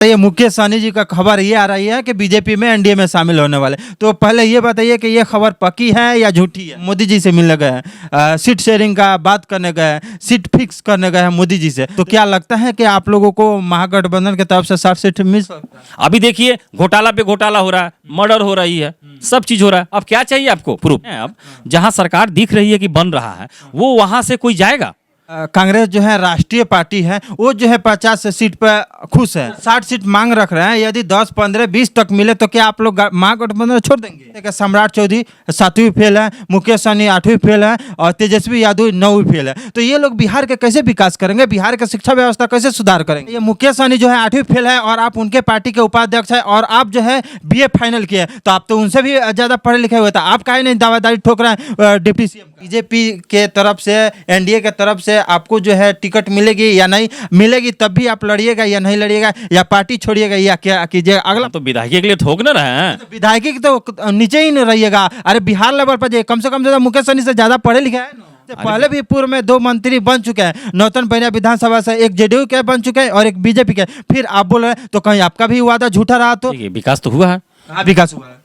ये मुकेश सहनी जी का खबर ये आ रही है कि बीजेपी में एनडीए में शामिल होने वाले। तो पहले ये बताइए कि ये खबर पक्की है या झूठी है? मोदी जी से मिलने गए हैं, सीट शेयरिंग का बात करने गए हैं, सीट फिक्स करने गए हैं मोदी जी से। तो क्या लगता है कि आप लोगों को महागठबंधन की तरफ से 60 सीट मिल सकता है? अभी देखिए घोटाला पे घोटाला हो रहा है, मर्डर हो रही है, सब चीज हो रहा है। अब क्या चाहिए आपको प्रूफ? अब जहां सरकार दिख रही है कि बन रहा है, वो वहां से कोई जाएगा? कांग्रेस जो है राष्ट्रीय पार्टी है, वो जो है 50 सीट पर खुश है, 60 सीट मांग रख रहे हैं। यदि 10, 15, 20 तक मिले तो क्या आप लोग महागठबंधन छोड़ देंगे? सम्राट चौधरी 7वीं फेल है, मुकेश सहनी 8वीं फेल है और तेजस्वी यादव 9वीं फेल है। तो ये लोग बिहार के कैसे विकास करेंगे? बिहार का शिक्षा व्यवस्था कैसे सुधार करेंगे? ये मुकेश सहनी जो है 8वीं फेल है और आप उनके पार्टी के उपाध्यक्ष है और आप जो है BA फाइनल किए, तो आप तो उनसे भी ज्यादा पढ़े लिखे हुए था। आप काहे नहीं दावेदारी ठोक रहे हैं डिप्टी CM? बीजेपी के तरफ से, एनडीए के तरफ से आपको जो है टिकट मिलेगी या नहीं मिलेगी, तब भी आप लड़िएगा या नहीं लड़िएगा, या पार्टी छोड़िएगा या क्या कीजिएगा? अगला तो विधायकी के लिए ठोक न रहे हैं, तो विधायकी तो नीचे ही नहीं रहिएगा। अरे बिहार लेवल पर कम से कम मुकेश सहनी से ज्यादा पढ़े लिखे हैं ना। पहले भी पूर्व में 2 मंत्री बन चुके हैं, नौतन बनिया विधानसभा से, एक जेडीयू के बन चुके हैं और एक बीजेपी के। फिर आप बोल रहे हैं तो कहीं आपका भी वादा झूठा रहा? तो विकास तो हुआ है। हाँ, विकास हुआ है।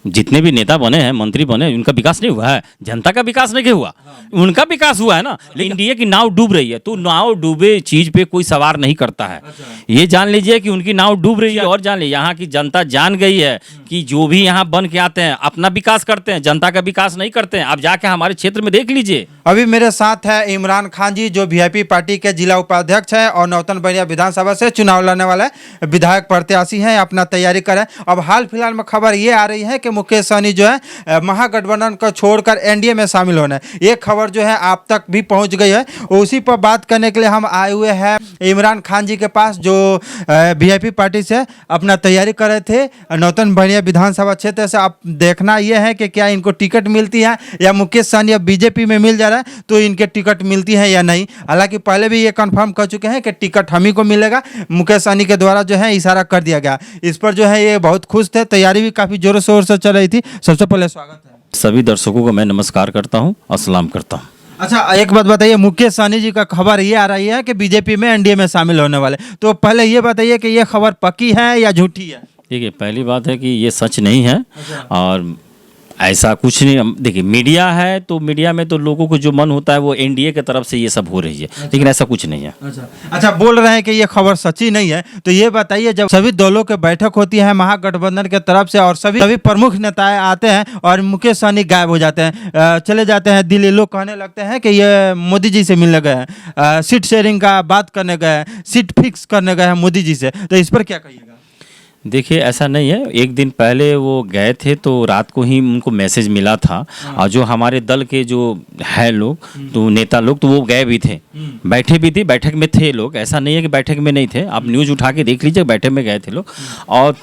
जितने भी नेता बने हैं, मंत्री बने, उनका विकास नहीं हुआ है? जनता का विकास नहीं हुआ, उनका विकास हुआ है ना। लेकिन इंडिया की नाव डूब रही है, तो नाव डूबे चीज पे कोई सवार नहीं करता है। ये जान लीजिए कि उनकी नाव डूब रही है। और जान लीजिए यहाँ की जनता जान गई है कि जो भी यहाँ बन के आते हैं अपना विकास करते हैं, जनता का विकास नहीं करते हैं। आप जाके हमारे क्षेत्र में देख लीजिए। अभी मेरे साथ है इमरान खान जी, जो वीआईपी पार्टी के जिला उपाध्यक्ष है और नौतन बनिया विधानसभा से चुनाव लड़ने वाले विधायक प्रत्याशी हैं, अपना तैयारी करें। अब हाल फिलहाल में खबर ये आ रही है कि मुकेश सहनी जो है महागठबंधन को छोड़कर एनडीए में शामिल होना है। ये खबर जो है आप तक भी पहुंच गई है। उसी पर बात करने के लिए हम आए हुए हैं इमरान खान जी के पास, जो वीआईपी पार्टी से अपना तैयारी कर रहे थे नौतन बनिया विधानसभा क्षेत्र से। अब देखना यह है कि क्या इनको टिकट मिलती है या मुकेश सहनी अब बीजेपी में मिल जा रहा है तो इनके टिकट मिलती है या नहीं। हालांकि पहले भी ये कंफर्म कर चुके हैं कि टिकट हम ही को मिलेगा, मुकेश सहनी के द्वारा जो है इशारा कर दिया गया। इस पर जो है ये बहुत खुश थे, तैयारी भी काफी जोरों शोर से चल रही थी। सबसे पहले स्वागत है। सभी दर्शकों को मैं नमस्कार करता हूँ, अस्सलाम करता हूँ। अच्छा, एक बात बताइए, मुकेश सहनी जी का खबर ये आ रही है कि बीजेपी में एनडीए में शामिल होने वाले। तो पहले ये बताइए कि ये खबर पक्की है या झूठी है? देखिए, पहली बात है कि ये सच नहीं है और ऐसा कुछ नहीं। देखिए, मीडिया है तो मीडिया में तो लोगों को जो मन होता है वो एनडीए की तरफ से ये सब हो रही है। लेकिन ऐसा कुछ नहीं है। अच्छा, बोल रहे हैं कि ये खबर सच्ची नहीं है। तो ये बताइए, जब सभी दलों की बैठक होती है महागठबंधन के तरफ से और सभी प्रमुख नेता आते हैं और मुकेश सहनी गायब हो जाते हैं, चले जाते हैं दिल्ली, लोग कहने लगते हैं कि ये मोदी जी से मिलने गए हैं, सीट शेयरिंग का बात करने गए हैं, सीट फिक्स करने गए हैं मोदी जी से। तो इस पर क्या कहिएगा? देखिए, ऐसा नहीं है। एक दिन पहले वो गए थे तो रात को ही उनको मैसेज मिला था। और जो हमारे दल के जो है लोग, तो नेता लोग, तो वो गए भी थे, बैठे भी थे, बैठक में थे लोग। ऐसा नहीं है कि बैठक में नहीं थे, आप न्यूज़ उठा के देख लीजिए, बैठक में गए थे लोग। और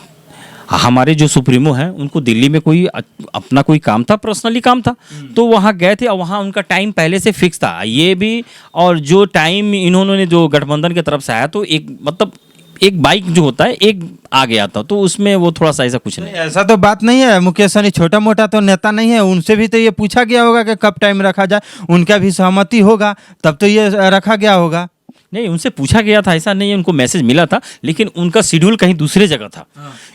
हमारे जो सुप्रीमो हैं उनको दिल्ली में कोई अपना कोई काम था, पर्सनली काम था, तो वहाँ गए थे और वहाँ उनका टाइम पहले से फिक्स था ये भी। और जो टाइम इन्होंने जो गठबंधन की तरफ से आया, तो एक मतलब एक बाइक जो होता है एक आ गया था, तो उसमें वो थोड़ा सा ऐसा कुछ नहीं। ऐसा तो बात नहीं है, मुकेश सहनी छोटा मोटा तो नेता नहीं है, उनसे भी तो ये पूछा गया होगा कि कब टाइम रखा जाए, उनका भी सहमति होगा तब तो ये रखा गया होगा। नहीं, उनसे पूछा गया था, ऐसा नहीं है, उनको मैसेज मिला था, लेकिन उनका शेड्यूल कहीं दूसरे जगह था।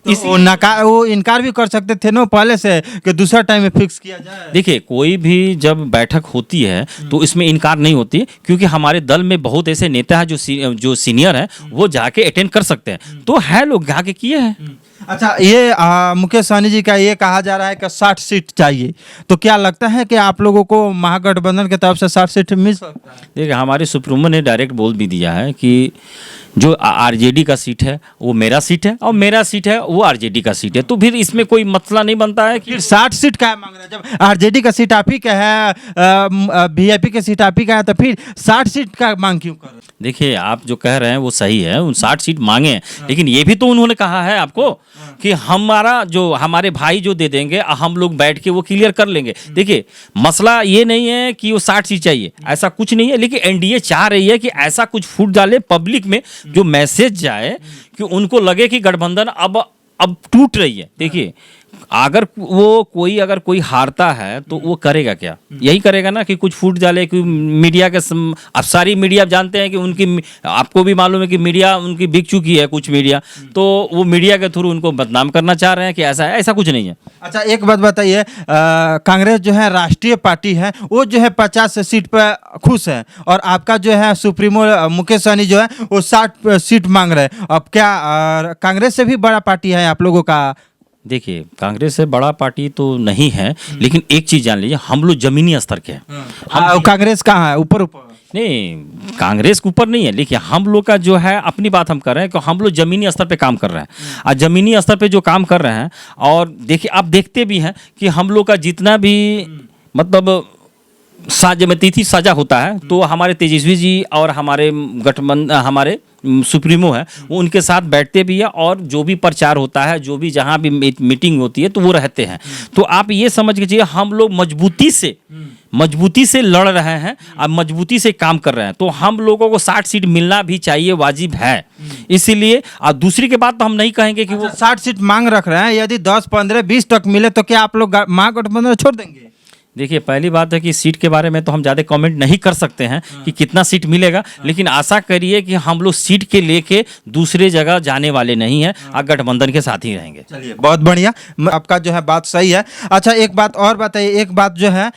तो वो इनकार भी कर सकते थे ना पहले से कि दूसरा टाइम में फिक्स किया जाए। देखिए, कोई भी जब बैठक होती है तो इसमें इनकार नहीं होती, क्योंकि हमारे दल में बहुत ऐसे नेता हैं जो सीनियर हैं, वो जाके अटेंड कर सकते हैं, तो है लोग जाके किए हैं। अच्छा, ये मुकेश सहनी जी का ये कहा जा रहा है कि 60 सीट चाहिए, तो क्या लगता है कि आप लोगों को महागठबंधन की तरफ से 60 सीट मिल सकता है? देखिए, हमारे सुप्रीमो ने डायरेक्ट बोल भी दिया है कि जो आरजेडी का सीट है वो मेरा सीट है और मेरा सीट है वो आरजेडी का सीट है। तो फिर इसमें कोई मसला नहीं बनता है कि फिर 60 सीट का मांग रहे हैं। जब आरजेडी का सीट आप ही का है, वीआईपी का सीट आप ही का है, तो फिर 60 सीट का मांग क्यों कर रहे हैं? देखिए, आप जो कह रहे हैं वो सही है, उन 60 सीट मांगे हैं, लेकिन ये भी तो उन्होंने कहा है आपको कि हमारे भाई जो दे देंगे हम लोग बैठ के वो क्लियर कर लेंगे। देखिए, मसला ये नहीं है कि वो 60 सीट चाहिए, ऐसा कुछ नहीं है, लेकिन एनडीए चाह रही है कि ऐसा कुछ फूट डाले पब्लिक में, जो मैसेज जाए कि उनको लगे कि गठबंधन अब टूट रही है। देखिए, अगर अगर कोई हारता है तो वो करेगा क्या? यही करेगा ना कि कुछ फूट डाले कि मीडिया के अब सारी मीडिया आप जानते हैं कि उनकी, आपको भी मालूम है कि मीडिया उनकी बिक चुकी है, कुछ मीडिया, तो वो मीडिया के थ्रू उनको बदनाम करना चाह रहे हैं कि ऐसा है, ऐसा कुछ नहीं है। अच्छा, एक बात बताइए, कांग्रेस जो है राष्ट्रीय पार्टी है, वो जो है 50 सीट पर खुश है, और आपका जो है सुप्रीमो मुकेश सहनी जो है वो 60 सीट मांग रहे हैं। अब क्या कांग्रेस से भी बड़ा पार्टी है आप लोगों का? देखिए, कांग्रेस से बड़ा पार्टी तो नहीं है, लेकिन एक चीज जान लीजिए, हम लोग जमीनी स्तर के हैं। कांग्रेस कहाँ है? ऊपर ऊपर नहीं, कांग्रेस के ऊपर नहीं है, लेकिन हम लोग का जो है, अपनी बात हम कर रहे हैं कि हम लोग जमीनी स्तर पे काम कर रहे हैं। और जमीनी स्तर पे जो काम कर रहे हैं, और देखिए आप देखते भी हैं कि हम लोग का जितना भी मतलब तिथि साझा होता है, तो हमारे तेजस्वी जी और हमारे हमारे सुप्रीमो है, वो उनके साथ बैठते भी है, और जो भी प्रचार होता है, जो भी जहाँ भी मीटिंग होती है, तो वो रहते हैं। तो आप ये समझ के चलिए, हम लोग मजबूती से लड़ रहे हैं और मजबूती से काम कर रहे हैं। तो हम लोगों को 60 सीट मिलना भी चाहिए, वाजिब है। इसीलिए, और दूसरी के बात तो हम नहीं कहेंगे कि वो 60 सीट मांग रख रहे हैं, यदि 10, 15, 20 तक मिले तो क्या आप लोग महागठबंधन छोड़ देंगे? देखिए, पहली बात है कि सीट के बारे में तो हम ज़्यादा कमेंट नहीं कर सकते हैं कि कितना सीट मिलेगा, लेकिन आशा करिए कि हम लोग सीट के लेके दूसरे जगह जाने वाले नहीं हैं, और गठबंधन के साथ ही रहेंगे। चलिए, बहुत बढ़िया, आपका जो है बात सही है। अच्छा, एक बात और बताइए, एक बात जो है,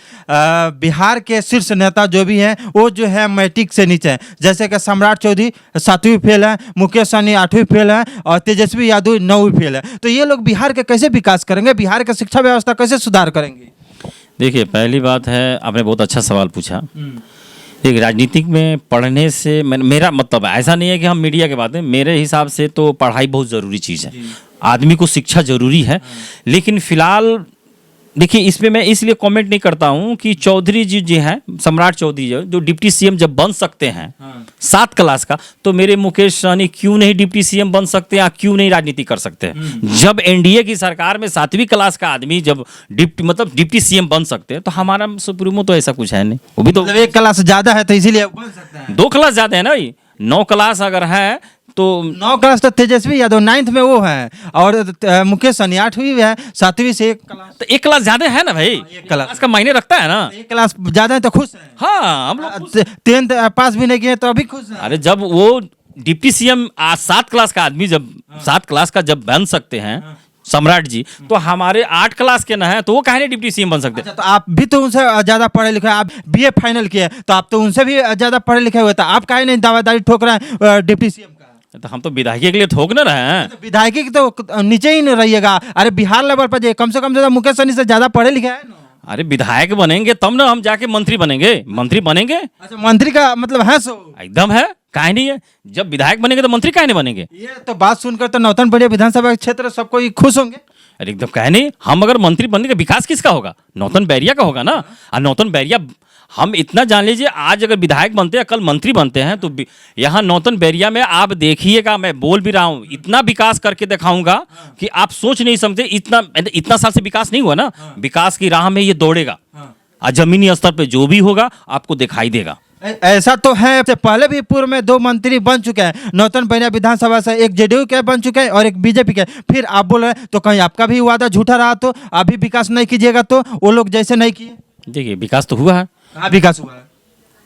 बिहार के शीर्ष नेता जो भी हैं वो जो है मैट्रिक से नीचे हैं, जैसे कि सम्राट चौधरी 7वीं फेल है, मुकेश सहनी 8वीं फेल है, और तेजस्वी यादव 9वीं फेल है। तो ये लोग बिहार के कैसे विकास करेंगे? बिहार की शिक्षा व्यवस्था कैसे सुधार करेंगे? देखिए, पहली बात है, आपने बहुत अच्छा सवाल पूछा। एक राजनीतिक में पढ़ने से मेरा मतलब ऐसा नहीं है कि हम मीडिया के बात है, मेरे हिसाब से तो पढ़ाई बहुत ज़रूरी चीज़ है, आदमी को शिक्षा जरूरी है। लेकिन फिलहाल देखिए, इसमें मैं इसलिए कमेंट नहीं करता हूं कि चौधरी जी जो हैं, सम्राट चौधरी जो डिप्टी सीएम जब बन सकते हैं 7 क्लास का, तो मेरे मुकेश सहनी क्यों नहीं डिप्टी सीएम बन सकते हैं, क्यों नहीं राजनीति कर सकते हैं? जब एनडीए की सरकार में 7वीं क्लास का आदमी जब डिप्टी सीएम बन सकते हैं, तो हमारा सुप्रीमो तो ऐसा कुछ है नहीं। वो भी तो मतलब 1 क्लास ज्यादा है, तो इसीलिए बन सकता है। 2 क्लास ज्यादा है ना भाई, 9 क्लास अगर है तो 9 क्लास तो तेजस्वी यादव 9th में वो है, और मुकेश सहनी 8वीं है, 7वीं से 1 क्लास, तो 1 क्लास ज्यादा है ना भाई, 1 क्लास का मायने रखता है ना। 1 क्लास ज्यादा है तो खुश है। हाँ, हम लोग 10th पास भी नहीं किए तो अभी खुश है। अरे, जब वो डिप्टी सीएम 7 क्लास का आदमी जब 7 क्लास का जब बन सकते हैं सम्राट जी, तो हमारे 8 क्लास के ना है, तो वो काहे नहीं डिप्टी सीएम बन सकते? अच्छा, तो आप भी तो उनसे ज्यादा पढ़े लिखे, आप बीए फाइनल किए, तो आप तो उनसे भी ज्यादा पढ़े लिखे हुए, तो आप काहे नहीं दावेदारी ठोक रहे हैं डिप्टी सीएम का? तो हम तो विधायकी के लिए ठोक न रहे हैं। तो विधायकी की तो नीचे ही नहीं रहिएगा। अरे, बिहार लेवल पर कम से कम मुकेश सहनी से ज्यादा पढ़े लिखे हैं ना। अरे, विधायक बनेंगे तब ना हम जाके मंत्री बनेंगे, मंत्री बनेंगे। अच्छा, मंत्री का मतलब है सो एकदम है, काहे नहीं है? जब विधायक बनेंगे तो मंत्री काहे नहीं बनेंगे? ये तो बात सुनकर तो नौतन बढ़िया विधानसभा क्षेत्र सबको ही खुश होंगे। अरे एकदम, काहे नहीं? हम अगर मंत्री बनने का विकास किसका होगा? नौतन बैरिया का होगा ना। और नौतन बैरिया, हम इतना जान लीजिए, आज अगर विधायक बनते हैं, कल मंत्री बनते हैं, तो यहाँ नौतन बैरिया में आप देखिएगा, मैं बोल भी रहा हूँ, इतना विकास करके दिखाऊंगा कि आप सोच नहीं समझे। इतना साल से विकास नहीं हुआ ना, विकास की राह में ये दौड़ेगा, और जमीनी स्तर पे जो भी होगा आपको दिखाई देगा। ऐसा तो है, पहले भी पूर्व में 2 मंत्री बन चुके हैं नौतन बैरिया विधानसभा से, एक जेडीयू के बन चुके हैं और एक बीजेपी के। फिर आप बोल रहे हैं तो कहीं आपका भी वादा झूठा रहा, तो अभी विकास नहीं कीजिएगा तो वो लोग जैसे नहीं किए। देखिए, विकास तो हुआ है। कहाँ विकास हुआ है?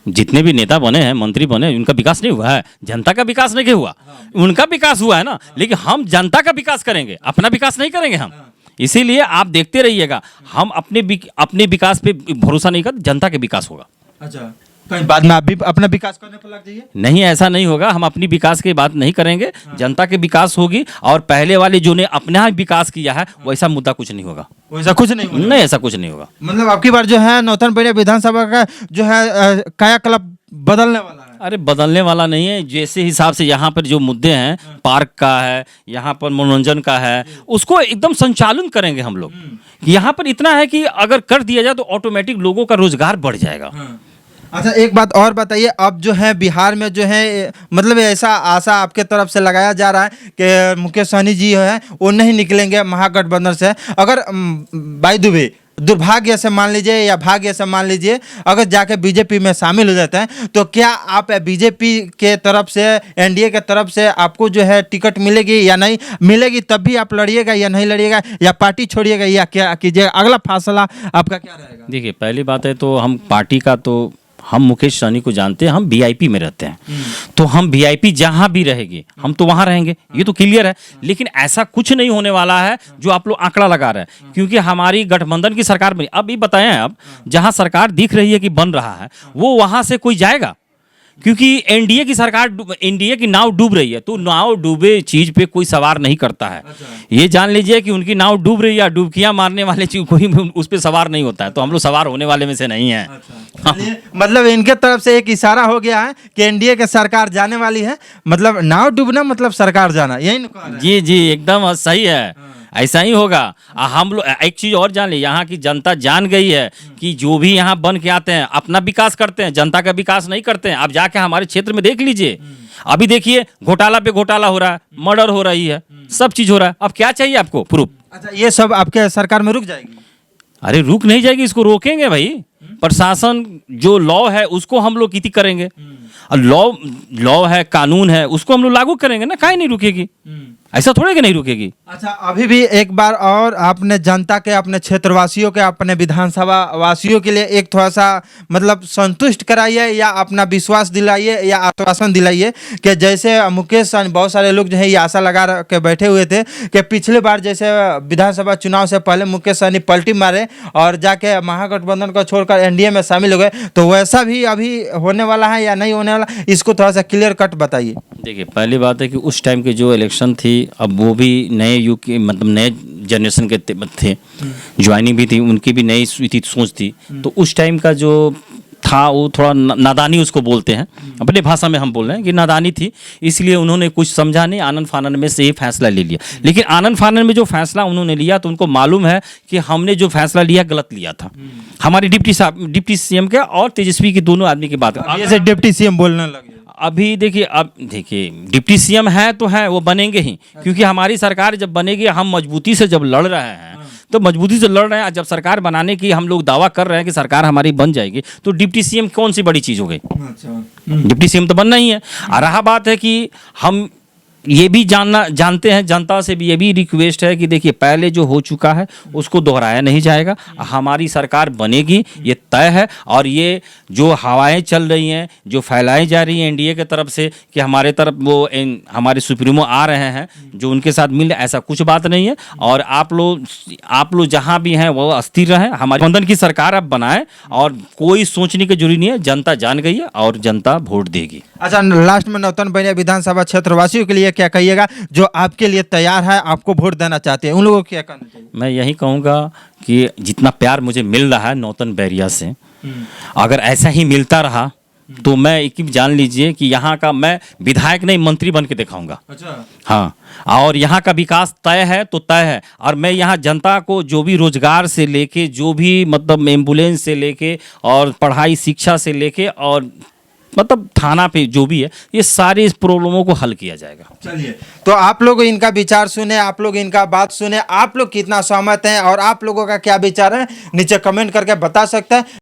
जितने भी नेता बने हैं, मंत्री बने, उनका विकास नहीं हुआ है? जनता का विकास नहीं हुआ, उनका विकास हुआ है ना। लेकिन हम जनता का विकास करेंगे, अपना विकास नहीं करेंगे हम। इसीलिए आप देखते रहिएगा, हम अपने विकास पे भरोसा नहीं करते, जनता के विकास होगा। अच्छा, कहीं बाद में आप भी अपना विकास करने पर लग जाइए। नहीं, ऐसा नहीं होगा, हम अपनी विकास की बात नहीं करेंगे, जनता के विकास होगी। और पहले वाले जो ने अपना विकास किया है, वैसा मुद्दा कुछ नहीं होगा, वैसा कुछ नहीं होगा। नहीं, ऐसा कुछ नहीं होगा। मतलब आपकी बार जो है नौतन बैरिया विधानसभा का जो है कायाकल्प बदलने वाला है। अरे, बदलने वाला नहीं है, जैसे हिसाब से यहाँ पर जो मुद्दे हैं, पार्क का है, यहाँ पर मनोरंजन का है, उसको एकदम संचालन करेंगे हम लोग। यहाँ पर इतना है कि अगर कर दिया जाए तो ऑटोमेटिक लोगों का रोजगार बढ़ जाएगा। अच्छा, एक बात और बताइए, अब जो है बिहार में जो है मतलब ऐसा आशा आपके तरफ से लगाया जा रहा है कि मुकेश सहनी जी है वो नहीं निकलेंगे महागठबंधन से। अगर बाय द वे दुर्भाग्य से मान लीजिए या भाग्य से मान लीजिए अगर जाके बीजेपी में शामिल हो जाते हैं तो क्या आप बीजेपी के तरफ से, एनडीए के तरफ से आपको जो है टिकट मिलेगी या नहीं मिलेगी, तब भी आप लड़िएगा या नहीं लड़िएगा, या पार्टी छोड़िएगा, या क्या कीजिएगा? अगला फैसला आपका क्या रहेगा? देखिए, पहली बात है तो हम पार्टी का तो हम मुकेश सहनी को जानते हैं, हम वीआईपी में रहते हैं, तो हम वीआईपी जहां भी रहेंगे हम तो वहां रहेंगे, ये तो क्लियर है। लेकिन ऐसा कुछ नहीं होने वाला है जो आप लोग आंकड़ा लगा रहे हैं, क्योंकि हमारी गठबंधन की सरकार बनी। अब ये बताएं आप, जहां सरकार दिख रही है कि बन रहा है, वो वहां से कोई जाएगा? क्योंकि एनडीए की सरकार, एनडीए की नाव डूब रही है, तो नाव डूबे चीज पे कोई सवार नहीं करता है। ये जान लीजिए कि उनकी नाव डूब रही है, डुबकियां मारने वाले चीज कोई उस पे सवार नहीं होता है, तो हम लोग सवार होने वाले में से नहीं है। मतलब इनके तरफ से एक इशारा हो गया है कि एनडीए की सरकार जाने वाली है, मतलब नाव डूबना मतलब सरकार जाना, यही ना कह रहे हैं? जी जी, एकदम सही है, ऐसा ही होगा। हम लोग एक चीज और जान ले, यहाँ की जनता जान गई है कि जो भी यहाँ बन के आते हैं अपना विकास करते हैं, जनता का विकास नहीं करते हैं। आप जाके हमारे क्षेत्र में देख लीजिए, अभी देखिए घोटाला पे घोटाला हो रहा है, मर्डर हो रही है, सब चीज हो रहा है। अब क्या चाहिए आपको प्रूफ? अच्छा, ये सब आपके सरकार में रुक जाएगी? अरे रुक नहीं जाएगी, इसको रोकेंगे भाई। प्रशासन जो लॉ है उसको हम लोग किती करेंगे, लॉ है, कानून है, उसको हम लोग लागू करेंगे ना, काहे नहीं रुकेगी? ऐसा थोड़े कि नहीं रुकेगी। अच्छा, अभी भी एक बार और आपने जनता के, अपने क्षेत्रवासियों के, अपने विधानसभा वासियों के लिए एक थोड़ा सा मतलब संतुष्ट कराइए या अपना विश्वास दिलाइए या आश्वासन दिलाइए कि जैसे मुकेश सहनी, बहुत सारे लोग जो है ये आशा लगा के बैठे हुए थे कि पिछले बार जैसे विधानसभा चुनाव से पहले मुकेश सहनी पलटी मारे और जाके महागठबंधन को छोड़कर एनडीए में शामिल हो गए, तो वैसा भी अभी होने वाला है या नहीं होने वाला, इसको थोड़ा सा क्लियर कट बताइए। देखिए, पहली बात है कि उस टाइम के जो इलेक्शन थी, अब वो भी नए युग के, मतलब नए जनरेशन के थे, ज्वाइनिंग भी थी, उनकी भी नई सोच थी, तो उस टाइम का जो था वो थोड़ा नादानी उसको बोलते हैं, अपने भाषा में हम बोल रहे हैं कि नादानी थी, इसलिए उन्होंने कुछ समझा नहीं, आनंद फानन में से ये फैसला ले लिया। लेकिन आनंद फानन में जो फैसला उन्होंने लिया तो उनको मालूम है कि हमने जो फैसला लिया गलत लिया था। हमारी डिप्टी सीएम के और तेजस्वी की दोनों आदमी की बात है, जैसे डिप्टी सीएम बोलने लगे। अभी देखिए, अब देखिए डिप्टी सीएम है तो है, वो बनेंगे ही, क्योंकि हमारी सरकार जब बनेगी, हम मजबूती से जब लड़ रहे हैं, तो मजबूती से लड़ रहे हैं, जब सरकार बनाने की हम लोग दावा कर रहे हैं कि सरकार हमारी बन जाएगी, तो डिप्टी सीएम कौन सी बड़ी चीज़ हो गई? डिप्टी सीएम तो बनना ही है। और रहा बात है कि हम ये भी जानते हैं, जनता से भी ये भी रिक्वेस्ट है कि देखिए, पहले जो हो चुका है उसको दोहराया नहीं जाएगा। हमारी सरकार बनेगी, ये तय है। और ये जो हवाएं चल रही हैं, जो फैलाई जा रही हैं एनडीए के तरफ से कि हमारे तरफ वो हमारे सुप्रीमो आ रहे हैं जो उनके साथ मिल, ऐसा कुछ बात नहीं है। और आप लोग जहां भी हैं वो अस्थिर रहें, हमारे बंधन की सरकार आप बनाएं, और कोई सोचने की जरूरी नहीं है, जनता जान गई है और जनता वोट देगी। अच्छा, लास्ट में नौतन बनिया विधानसभा क्षेत्रवासियों के लिए क्या कहिएगा जो आपके लिए तैयार है, आपको वोट देना चाहते हैं, उन लोगों को क्या करना चाहिए? मैं यही कहूँगा कि जितना प्यार मुझे मिल रहा है नौतन बैरिया से, अगर ऐसा ही मिलता रहा तो मैं एक जान लीजिए कि यहाँ का मैं विधायक नहीं मंत्री बन के दिखाऊंगा। अच्छा, हाँ, और यहाँ का विकास तय है तो तय है। और मैं यहाँ जनता को जो भी रोजगार से लेके, जो भी मतलब एम्बुलेंस से लेके और पढ़ाई शिक्षा से लेके और मतलब थाना पे जो भी है, ये सारे इस प्रॉब्लमों को हल किया जाएगा। चलिए, तो आप लोग इनका विचार सुने, आप लोग इनका बात सुने, आप लोग कितना सहमत हैं और आप लोगों का क्या विचार है नीचे कमेंट करके बता सकते हैं।